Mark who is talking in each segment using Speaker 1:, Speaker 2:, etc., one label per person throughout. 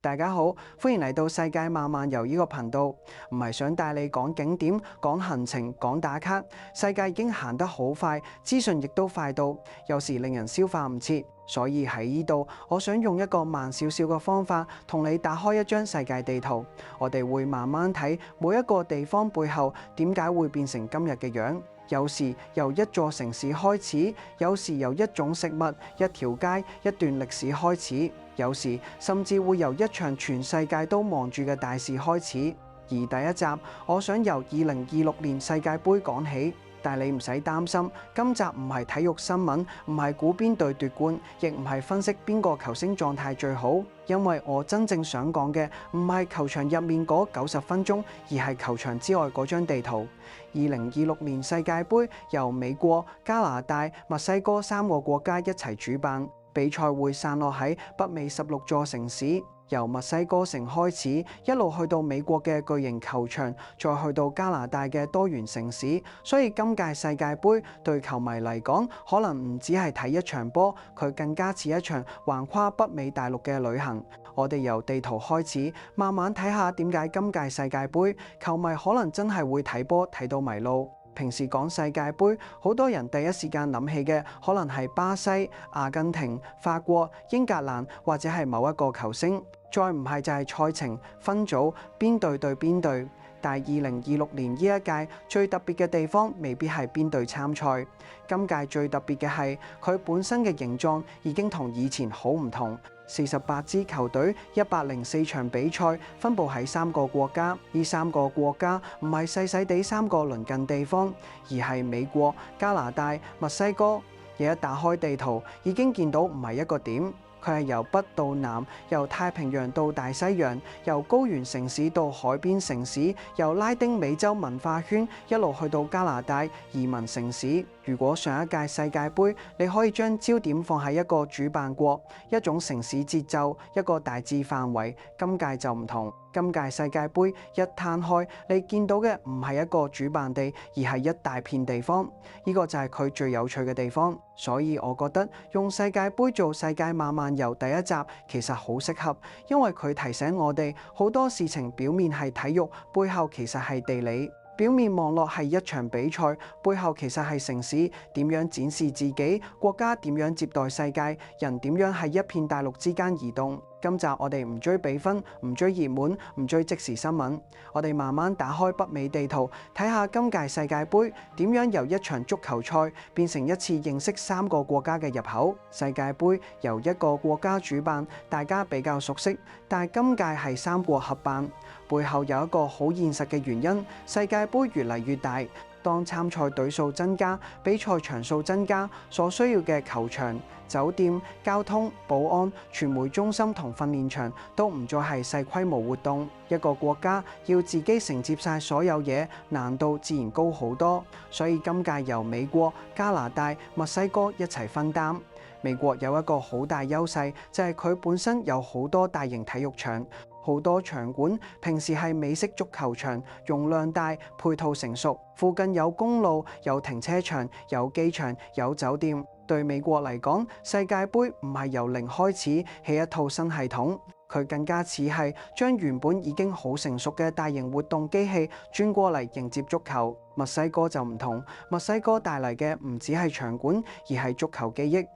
Speaker 1: 大家好，歡迎嚟到世界慢慢遊呢個頻道。唔係想帶你講景點、講行程、講打卡。世界已經行得好快，資訊亦都快到，有時令人消化唔切。所以喺呢度，我想用一個慢少少嘅方法，同你打開一張世界地圖。我哋會慢慢睇每一個地方背後點解會變成今日嘅樣。有時由一座城市開始，有時由一種食物、一條街、一段歷史開始，有時甚至會由一場全世界都望住嘅大事開始。而第一集，我想由2026年世界盃講起。但你唔使擔心，今集唔係體育新聞，唔係估邊隊奪冠，亦唔係分析邊個球星狀態最好，因為我真正想講嘅唔係球場入面嗰90分鐘，而係球場之外嗰張地圖。2026年世界盃由美國、加拿大、墨西哥3個國家一齊主辦，比賽會散落喺北美16座城市。由墨西哥城開始，一路去到美國嘅巨型球場，再去到加拿大嘅多元城市。所以今屆世界盃對球迷嚟講，可能唔只係睇一場波，佢更加似一場橫跨北美大陸嘅旅行。我哋由地圖開始，慢慢睇下點解今屆世界盃球迷可能真係會睇波睇到迷路。平時講世界盃，好多人第一時間諗起嘅可能係巴西、阿根廷、法國、英格蘭或者係某一個球星，再唔係就係賽程分組邊隊對邊隊。但係2026年呢一屆最特別嘅地方，未必係邊隊參賽。今屆最特別嘅係佢本身嘅形狀已經同以前好唔同。48支球隊，104場比賽，分佈喺3個國家。呢3個國家唔係細細地3個鄰近地方，而係美國、加拿大、墨西哥。一打開地圖，已經見到唔係一個點。佢係由北到南，由太平洋到大西洋，由高原城市到海邊城市，由拉丁美洲文化圈一路去到加拿大移民城市。如果上一屆世界盃，你可以將焦點放喺一個主辦國、一種城市節奏、一個大致範圍，今屆就唔同。今屆世界盃一攤開，你見到嘅唔係一個主辦地，而係一大片地方。呢個就係佢最有趣嘅地方。所以我覺得用世界盃做世界慢慢遊第一集其實好適合，因為佢提醒我哋好多事情表面係體育，背後其實係地理。表面望落係一場比賽，背後其實係城市點樣展示自己，國家點樣接待世界，人點樣喺一片大陸之間移動。今集我哋唔追比分，唔追熱門，唔追即時新聞，我哋慢慢打開北美地圖，睇下今屆世界盃點樣由一場足球賽變成一次認識3個國家嘅入口。世界盃由一個國家主辦，大家比較熟悉，但係今屆係3國合辦，背後有一個好現實嘅原因，世界盃越嚟越大。當參賽隊數增加，比賽場數增加，所需要嘅球場、酒店、交通、保安、傳媒中心同訓練場都唔再係細規模活動。一個國家要自己承接晒所有嘢，難度自然高好多。所以今屆由美國、加拿大、墨西哥一齊分擔。美國有一個好大優勢，就係佢本身有好多大型體育場。好多場館平時係美式足球場，容量大，配套成熟，附近有公路、有停車場、有機場、有酒店。對美國嚟講，世界盃唔係由零開始起一套新系統，佢更加似係將原本已經好成熟嘅大型活動機器轉過嚟迎接足球。墨西哥就唔同，墨西哥帶嚟嘅唔只係場館，而係足球記憶。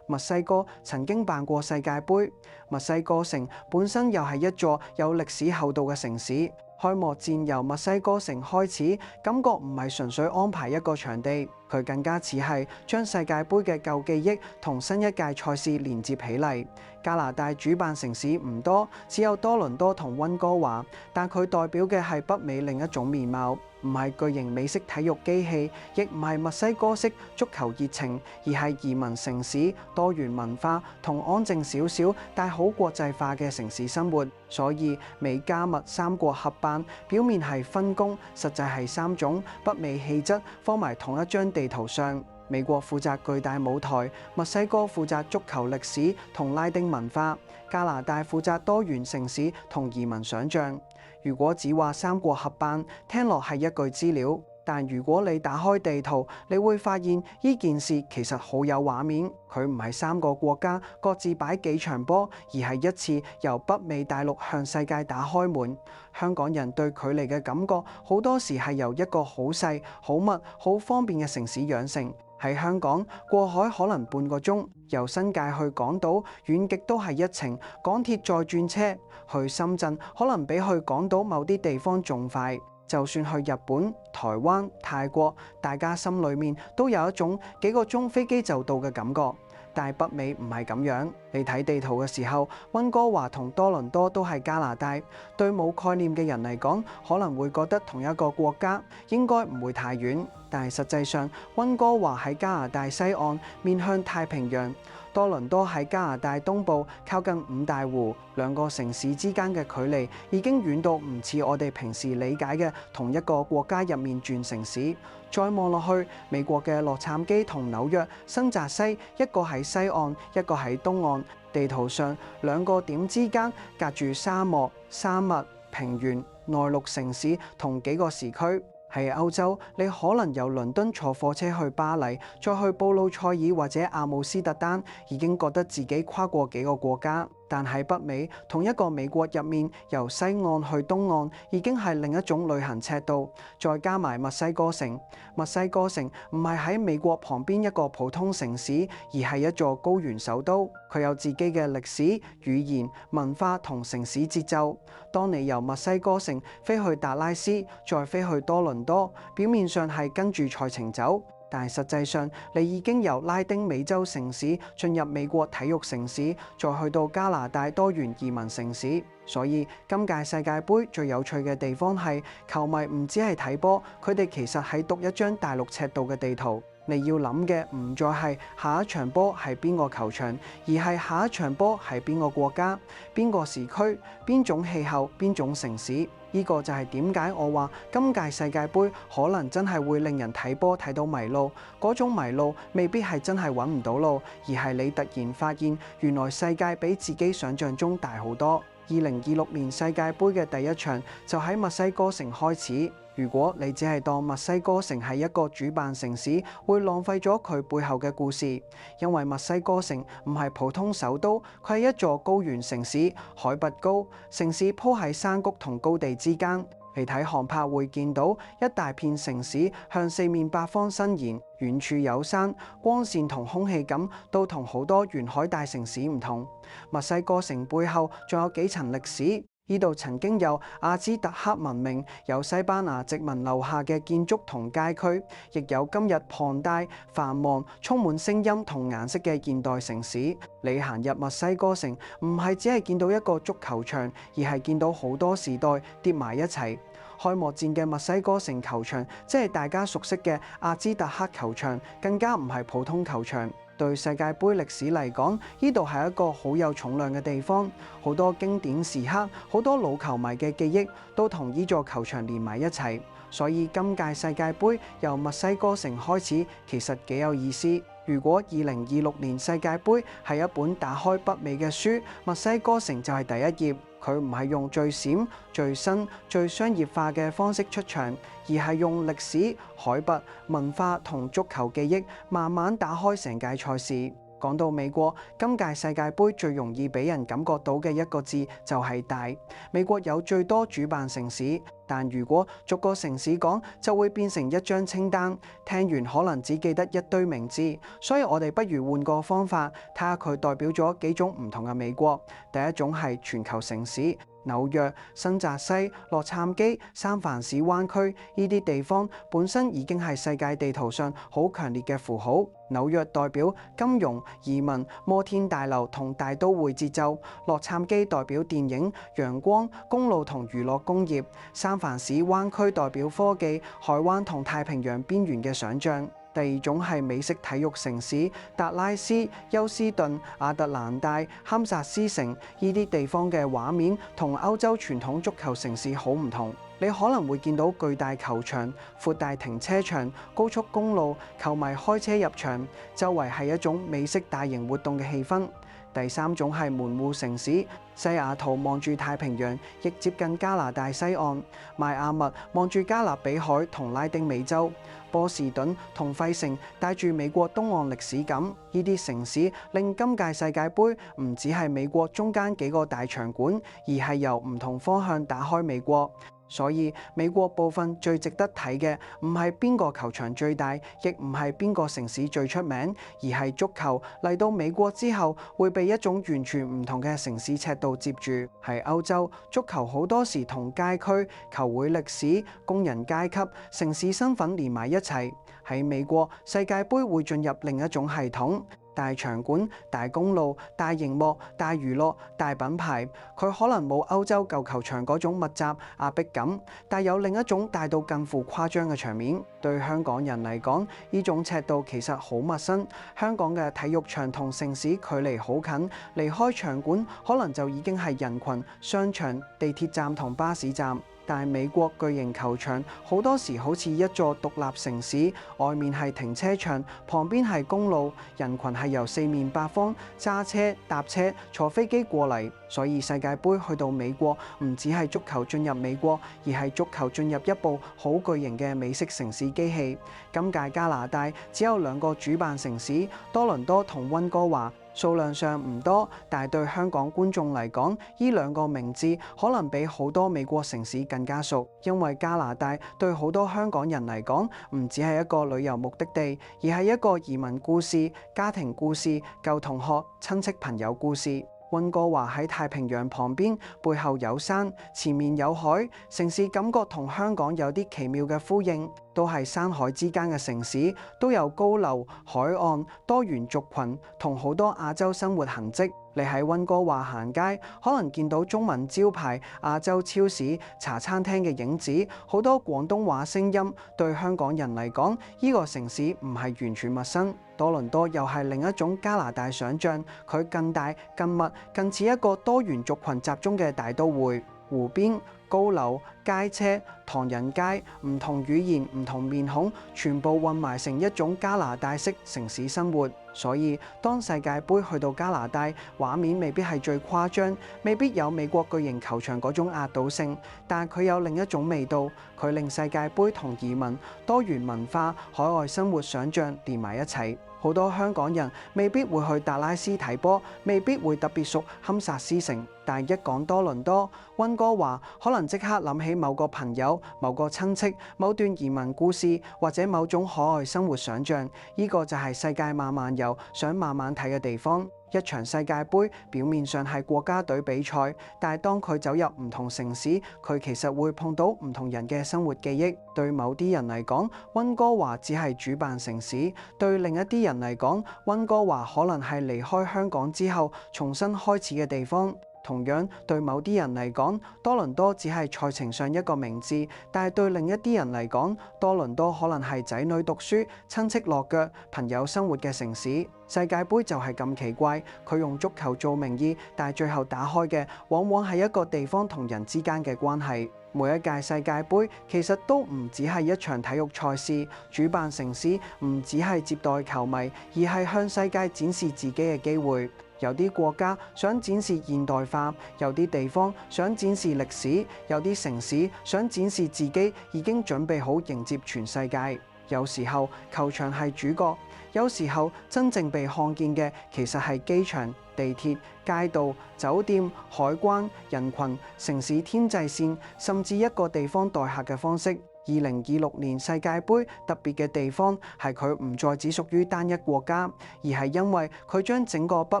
Speaker 1: 墨西哥曾經辦過世界盃，墨西哥城本身又係一座有歷史厚度嘅城市。開幕戰由墨西哥城開始，感覺唔係純粹安排一個場地，佢更加似係將世界盃嘅舊記憶同新一屆賽事連接起嚟。加拿大主辦城市唔多，只有多倫多同溫哥華，但佢代表嘅係北美另一種面貌，唔係巨型美式體育機器，亦唔係墨西哥式足球熱情，而係移民城市、多元文化同安靜少少但好國際化嘅城市生活。所以美加墨3國合辦，表面係分工，實際係3種北美氣質放埋同一張地圖上。美國負責巨大舞台，墨西哥負責足球歷史同拉丁文化，加拿大負責多元城市同移民想像。如果只話3國合辦，聽落係一句資料。但如果你打開地圖，你會發現呢件事其實好有畫面。佢唔係3個國家各自擺幾場波，而係一次由北美大陸向世界打開門。香港人對距離嘅感覺好多時係由一個好細、好密、好方便嘅城市養成。喺香港過海可能半個鐘，由新界去港島遠極都係一程，港鐵再轉車去深圳可能比去港島某啲地方仲快。就算去日本、台灣、泰國，大家心裏面都有一種幾個鐘飛機就到嘅感覺。但係北美唔係咁樣，你睇地圖嘅時候，溫哥華同多倫多都係加拿大。對冇概念嘅人嚟講，可能會覺得同一個國家，應該唔會太遠。但係實際上，溫哥華喺加拿大西岸，面向太平洋；多倫多喺加拿大東部，靠近五大湖。兩個城市之間嘅距離已經遠到唔似我哋平時理解嘅同一個國家入面轉城市。再望落去，美國嘅洛杉磯同紐約、新澤西，一個喺西岸，一個喺東岸。地圖上兩個點之間隔住沙漠、山脈、平原、內陸城市同幾個時區。喺歐洲，你可能由倫敦坐火車去巴黎，再去布魯塞爾或者阿姆斯特丹，已經覺得自己跨過幾個國家。但喺北美，同一個美國入面，由西岸去東岸已經係另一種旅行尺度。再加埋墨西哥城，墨西哥城唔係喺美國旁邊一個普通城市，而係一座高原首都。佢有自己嘅歷史、語言、文化同城市節奏。當你由墨西哥城飛去達拉斯，再飛去多倫多，表面上係跟住賽程走。但係實際上，你已經由拉丁美洲城市進入美國體育城市，再去到加拿大多元移民城市。所以今屆世界盃最有趣嘅地方係，球迷唔只係睇波，佢哋其實係讀一張大陸尺度嘅地圖。你要諗嘅唔再係下一場波係邊個球場，而係下一場波係邊個國家、邊個時區、邊種氣候、邊種城市。呢個就係點解我話今屆世界盃可能真係會令人睇波睇到迷路。嗰種迷路未必係真係揾唔到路，而係你突然發現原來世界比自己想象中大好多。2026年世界盃嘅第一場就喺墨西哥城開始。如果你只係當墨西哥城係一個主辦城市，會浪費咗佢背後嘅故事。因為墨西哥城唔係普通首都，佢係一座高原城市，海拔高，城市鋪喺山谷同高地之間。嚟睇航拍會見到一大片城市向四面八方伸延，遠處有山，光線同空氣感都同好多沿海大城市唔同。墨西哥城背後仲有幾層歷史。呢度曾經有阿茲特克文明，有西班牙殖民留下嘅建築同街區，亦有今日龐大、繁忙、充滿聲音同顏色嘅現代城市。你行入墨西哥城，唔係只係見到一個足球場，而係見到好多時代疊埋一齊。開幕戰嘅墨西哥城球場，即係大家熟悉嘅阿茲特克球場，更加唔係普通球場。對世界盃歷史嚟講，呢度係一個好有重量嘅地方，好多經典時刻，好多老球迷嘅記憶都同呢座球場連埋一齊。所以今屆世界盃由墨西哥城開始，其實幾有意思。如果2026年世界盃係一本打開北美嘅書，墨西哥城就係第一頁。佢唔係用最閃、最新、最商業化嘅方式出場，而係用歷史、海拔、文化同足球記憶慢慢打開成屆賽事。講到美國，今屆世界盃最容易俾人感覺到嘅一個字就係大。美國有最多主辦城市，但如果逐個城市講，就會變成一張清單，聽完可能只記得一堆名字。所以我哋不如換個方法，睇下佢代表咗幾種唔同嘅美國。第一種係全球城市。紐約、新澤西、洛杉磯、三藩市灣區呢啲地方本身已經係世界地圖上好強烈嘅符號。紐約代表金融、移民、摩天大樓同大都會節奏；洛杉磯代表電影、陽光、公路同娛樂工業；三藩市灣區代表科技、海灣同太平洋邊緣嘅想像。第二種係美式體育城市，達拉斯、休斯頓、亞特蘭大、堪薩斯城呢啲地方嘅畫面同歐洲傳統足球城市好唔同。你可能會見到巨大球場、闊大停車場、高速公路、球迷開車入場，周圍係一種美式大型活動嘅氣氛。第三種係門戶城市，西雅圖望住太平洋，亦接近加拿大西岸；邁阿密望住加勒比海同拉丁美洲；波士頓同費城帶住美國東岸歷史感。呢啲城市令今屆世界盃唔只係美國中間幾個大場館，而係由唔同方向打開美國。所以美國部分最值得睇嘅唔係邊個球場最大，亦唔係邊個城市最出名，而係足球嚟到美國之後會被一種完全唔同嘅城市尺度接住。喺歐洲，足球好多時同街區、球會歷史、工人階級、城市身份連埋一齊。喺美國，世界盃會進入另一種系統。大場館、大公路、大熒幕、大娛樂、大品牌，佢可能冇歐洲舊球場嗰種密集壓迫感，但有另一種大到近乎誇張嘅場面。對香港人嚟講，呢種尺度其實好陌生。香港嘅體育場同城市距離好近，離開場館可能就已經係人群、商場、地鐵站同巴士站。但美國巨型球場好多時好似一座獨立城市，外面係停車場，旁邊係公路，人群係由四面八方揸車、搭車、坐飛機過嚟。所以世界盃去到美國，唔只係足球進入美國，而係足球進入一部好巨型嘅美式城市機器。今屆加拿大只有2個主辦城市，多倫多同溫哥華。數量上唔多，但係對香港觀眾嚟講，呢2個名字可能比好多美國城市更加熟，因為加拿大對好多香港人嚟講，唔只係一個旅遊目的地，而係一個移民故事、家庭故事、舊同學、親戚朋友故事。溫哥華喺太平洋旁邊，背後有山，前面有海，城市感覺同香港有啲奇妙嘅呼應，都係山海之間嘅城市，都有高樓、海岸、多元族群同好多亞洲生活痕跡。你喺溫哥華行街，可能見到中文招牌、亞洲超市、茶餐廳嘅影子，好多廣東話聲音。對香港人嚟講，呢個城市唔係完全陌生。多倫多又係另一種加拿大想像，佢更大、更密、更似一個多元族群集中嘅大都會。湖邊、高樓、街車、唐人街，唔同語言、唔同面孔，全部混埋成一種加拿大式城市生活。所以當世界盃去到加拿大，畫面未必係最誇張，未必有美國巨型球場嗰種壓倒性，但佢有另一種味道，佢令世界盃同移民、多元文化、海外生活想像連埋一齊。好多香港人未必會去達拉斯睇波，未必會特別熟堪薩斯城，但一講多倫多、溫哥華，可能即刻諗起某個朋友、某個親戚、某段移民故事，或者某種海外生活想像。呢個就係世界慢慢遊想慢慢睇嘅地方。一場世界盃表面上係國家隊比賽，但係當佢走入唔同城市，佢其實會碰到唔同人嘅生活記憶。對某啲人嚟講，溫哥華只係主辦城市；對另一啲人嚟講，溫哥華可能係離開香港之後重新開始嘅地方。同樣對某啲人嚟講，多倫多只係賽程上一個名字，但係對另一啲人嚟講，多倫多可能係仔女讀書、親戚落腳、朋友生活嘅城市。世界盃就係咁奇怪，佢用足球做名義，但係最後打開嘅往往係一個地方同人之間嘅關係。每一屆世界盃其實都唔只係一場體育賽事，主辦城市唔只係接待球迷，而係向世界展示自己嘅機會。有啲國家想展示現代化，有啲地方想展示歷史，有啲城市想展示自己已經準備好迎接全世界。有時候球場係主角，有時候真正被看見嘅其實係機場、地鐵、街道、酒店、海關、人群、城市天際線，甚至一個地方待客嘅方式。2026年世界盃特別嘅地方係佢唔再只屬於單一國家，而係因為佢將整個北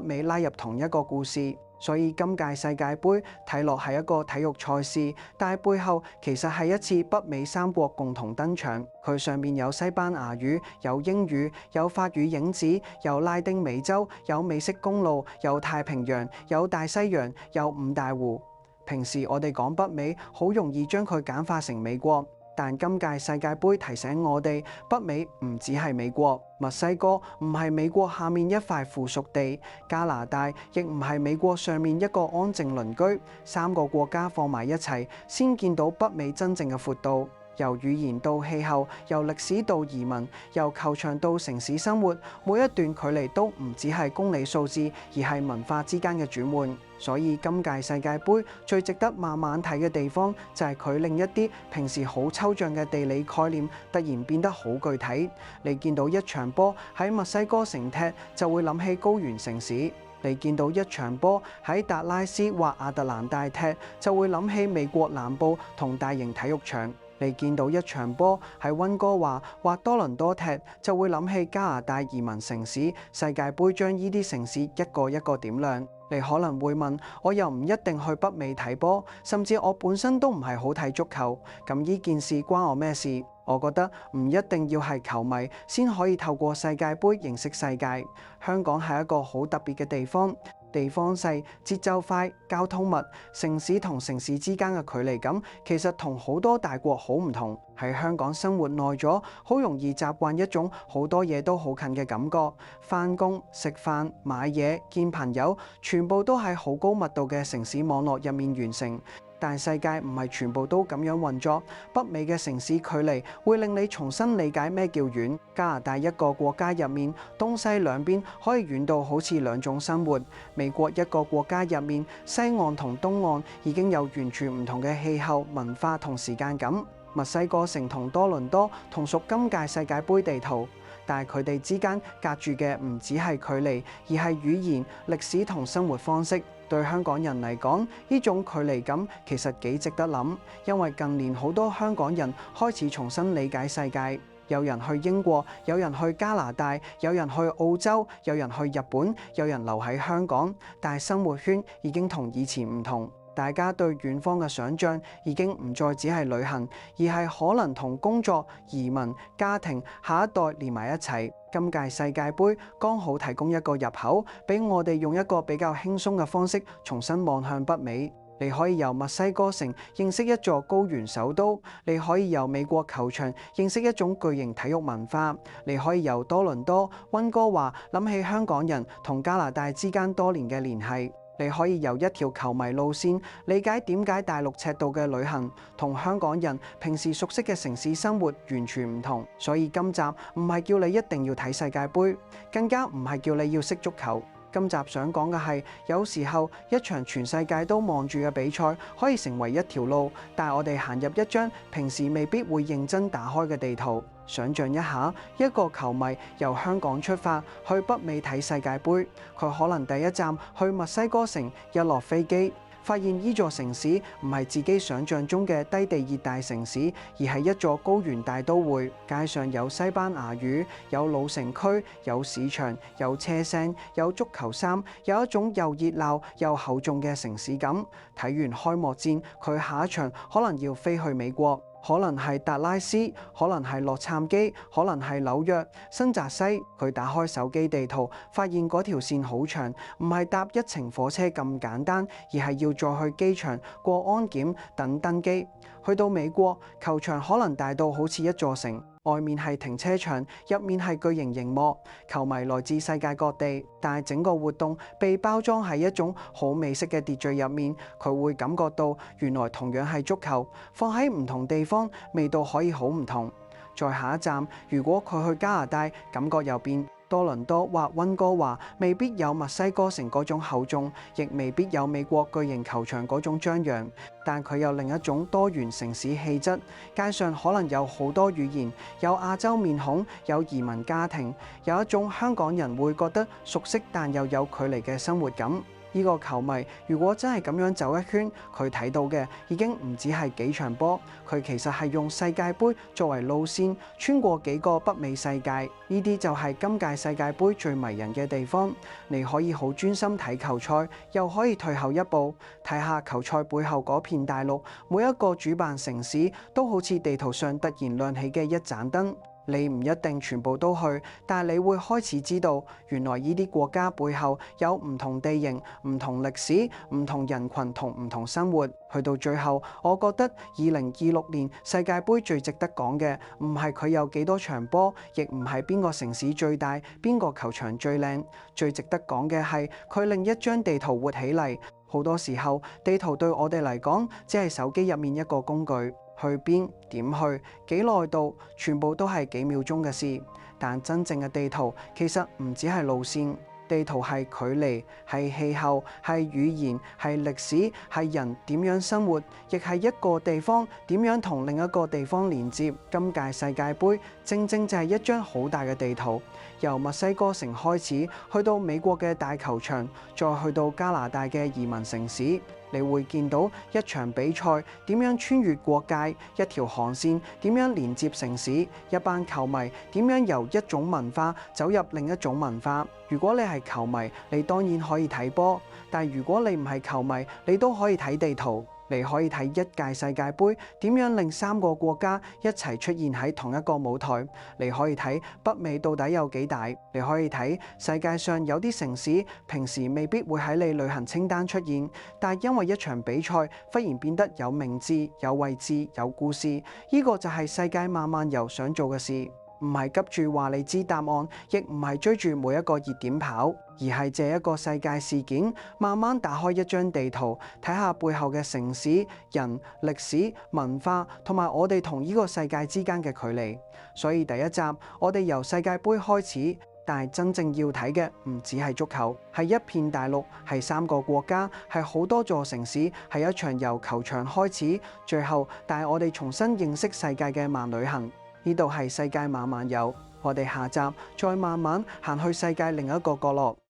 Speaker 1: 美拉入同一個故事。所以今屆世界盃睇落係一個體育賽事，但係背後其實係一次北美3國共同登場。佢上面有西班牙語、有英語、有法語影子、有拉丁美洲、有美式公路、有太平洋、有大西洋、有五大湖。平時我哋講北美，好容易將佢簡化成美國。但今屆世界盃提醒我哋，北美唔只係美國，墨西哥唔係美國下面一塊附屬地，加拿大亦唔係美國上面一個安靜鄰居。3個國家放埋一齊，先見到北美真正嘅闊度。由語言到氣候，由歷史到移民，由球場到城市生活，每一段距離都唔只係公里數字，而係文化之間嘅轉換。所以今屆世界盃最值得慢慢睇嘅地方，就係佢令一啲平時好抽象嘅地理概念，突然變得好具體。你見到一場波喺墨西哥城踢，就會諗起高原城市。你見到一場波喺達拉斯或亞特蘭大踢，就會諗起美國南部同大型體育場。你見到一場波喺溫哥華或多倫多踢，就會諗起加拿大移民城市。世界盃將呢啲城市一個一個點亮。你可能會問，我又唔一定去北美睇波，甚至我本身都唔係好睇足球，咁呢件事關我咩事？我覺得唔一定要係球迷先可以透過世界盃認識世界。香港係一個好特別嘅地方，地方細、節奏快、交通密，城市同城市之間嘅距離感其實同好多大國好唔同。喺香港生活耐咗，好容易習慣一種好多嘢都好近嘅感覺。返工、食飯、買嘢、見朋友，全部都喺好高密度嘅城市網絡入面完成。但世界唔係全部都咁樣運作，北美嘅城市距離會令你重新理解咩叫遠。加拿大一個國家入面，東西兩邊可以遠到好似兩種生活。美國一個國家入面，西岸同東岸已經有完全唔同嘅氣候、文化同時間感。墨西哥城同多倫多同屬今屆世界盃地圖，但係佢哋之間隔住嘅唔只係距離，而係語言、歷史同生活方式。對香港人嚟講，呢種距離感其實幾值得諗，因為近年好多香港人開始重新理解世界。有人去英國，有人去加拿大，有人去澳洲，有人去日本，有人留喺香港，但係生活圈已經同以前唔同。大家對遠方嘅想像已經唔再只係旅行，而係可能同工作、移民、家庭、下一代連埋一齊。今屆世界盃剛好提供一個入口，俾我哋用一個比較輕鬆嘅方式重新望向北美。你可以由墨西哥城認識一座高原首都，你可以由美國球場認識一種巨型體育文化，你可以由多倫多、溫哥華諗起香港人同加拿大之間多年嘅聯繫。你可以由一條球迷路線理解點解大陸赤道嘅旅行同香港人平時熟悉嘅城市生活完全唔同。所以今集唔係叫你一定要睇世界盃，更加唔係叫你要識足球。今集想講嘅係，有時候一場全世界都望住嘅比賽可以成為一條路，但係我哋行入一張平時未必會認真打開嘅地圖。想像一下，一個球迷由香港出發去北美睇世界盃，佢可能第一站去墨西哥城，一落飛機發現呢座城市唔係自己想象中嘅低地熱帶城市，而係一座高原大都會。街上有西班牙語，有老城區，有市場，有車聲，有足球衫，有一種又熱鬧又厚重嘅城市感。睇完開幕戰，佢下一場可能要飛去美國。可能係達拉斯，可能係洛杉磯，可能係紐約、新澤西。佢打開手機地圖，發現嗰條線好長，唔係搭一程火車咁簡單，而係要再去機場過安檢等登機。去到美國，球場可能大到好似一座城。外面係停車場，入面係巨型熒幕，球迷來自世界各地，但係整個活動被包裝喺一種好美式嘅秩序入面，佢會感覺到原來同樣係足球，放喺唔同地方，味道可以好唔同。再下一站，如果佢去加拿大，感覺又變。多倫多或溫哥華未必有墨西哥城嗰種厚重，亦未必有美國巨型球場嗰種張揚，但佢有另一種多元城市氣質。街上可能有好多語言，有亞洲面孔，有移民家庭，有一種香港人會覺得熟悉但又有距離嘅生活感。呢個球迷如果真係咁樣走一圈，佢睇到嘅已經唔止係幾場波，佢其實係用世界盃作為路線，穿過幾個北美世界。呢啲就係今屆世界盃最迷人嘅地方。你可以好專心睇球賽，又可以退後一步，睇下球賽背後嗰片大陸，每一個主辦城市都好似地圖上突然亮起嘅一盞燈。你唔一定全部都去，但係你會開始知道，原來呢啲國家背後有唔同地形、唔同歷史、唔同人群同唔同生活。去到最後，我覺得2026年世界盃最值得講嘅，唔係佢有幾多場波，亦唔係邊個城市最大、邊個球場最靚。最值得講嘅係佢令一張地圖活起嚟。好多時候，地圖對我哋嚟講，只係手機入面一個工具。去邊、點去、幾耐到，全部都係幾秒鐘嘅事。但真正嘅地圖其實唔只係路線，地圖係距離、係氣候、係語言、係歷史、係人點樣生活，亦係一個地方點樣同另一個地方連接。今屆世界盃正正就係一張好大嘅地圖，由墨西哥城開始，去到美國嘅大球場，再去到加拿大嘅移民城市。你會見到一場比賽點樣穿越國界，一條航線點樣連接城市，一班球迷點樣由一種文化走入另一種文化。如果你係球迷，你當然可以睇波，但如果你唔係球迷，你都可以睇地圖。你可以睇一屆世界盃點樣令3個國家一齊出現喺同一個舞台。你可以睇北美到底有幾大。你可以睇世界上有啲城市平時未必會喺你旅行清單出現，但係因為一場比賽忽然變得有名字、有位置、有故事。呢個就係世界慢慢遊想做嘅事。唔係急住話你知答案，亦唔係追住每一個熱點跑，而係借一個世界事件，慢慢打開一張地圖，睇下背後嘅城市、人、歷史、文化，同埋我哋同呢個世界之間嘅距離。所以第一集我哋由世界盃開始，但係真正要睇嘅唔只係足球，係一片大陸，係3個國家，係好多座城市，係一場由球場開始，最後帶我哋重新認識世界嘅慢旅行。呢度係世界慢慢遊，我哋下集再慢慢行去世界另一個角落。